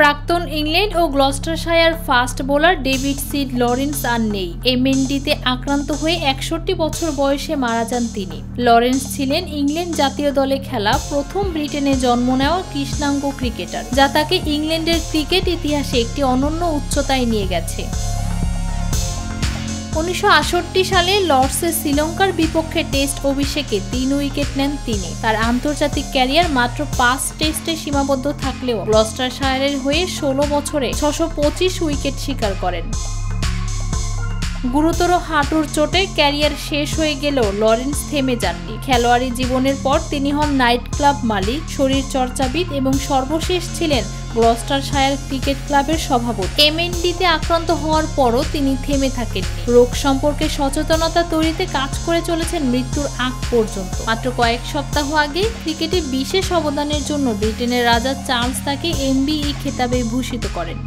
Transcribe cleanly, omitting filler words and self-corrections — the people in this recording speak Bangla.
প্রাক্তন ইংল্যান্ড ও Gloucestershire fast bowler David Syd Lawrence আর নেই। এমএনডিতে আক্রান্ত হয়ে ৬১ বছর বয়সে মারা যান তিনি। লরেন্স ছিলেন ইংল্যান্ড জাতীয় দলে খেলা প্রথম ব্রিটেনে জন্ম নেওয়া কৃষ্ণাঙ্গ ক্রিকেটার, যা তাকে ইংল্যান্ডের ক্রিকেট ইতিহাসে একটি অনন্য উচ্চতায় নিয়ে গেছে। ১৯৬৮ সালে লর্ডসে শ্রীলঙ্কার বিপক্ষে টেস্ট অভিষেকে ৩ উইকেট নেন তিনি। তার আন্তর্জাতিক ক্যারিয়ার মাত্র ৫ টেস্টে সীমাবদ্ধ থাকলেও গ্লস্টারশায়ারের হয়ে ১৬ বছরে ৬২৫ উইকেট শিকার করেন। গুরুতর হাঁটুর চোটে ক্যারিয়ার শেষ হয়ে গেলেও লরেন্স থেমে যাননি। খেলোয়াড়ি জীবনের পর তিনি হন নাইট ক্লাব মালিক, শরীর চর্চাবিদ এবং সর্বশেষ ছিলেন গ্লস্টারশায়ার ক্রিকেট ক্লাবের সভাপতি। এমএনডিতে আক্রান্ত হওয়ার পরও তিনি থেমে থাকেননি। রোগ সম্পর্কে সচেতনতা তৈরিতে কাজ করে চলেছেন মৃত্যুর আগ পর্যন্ত। মাত্র কয়েক সপ্তাহ আগে ক্রিকেটে বিশেষ অবদানের জন্য ব্রিটেনের রাজা চার্লস তাকে এমবিই খেতাবে ভূষিত করেন।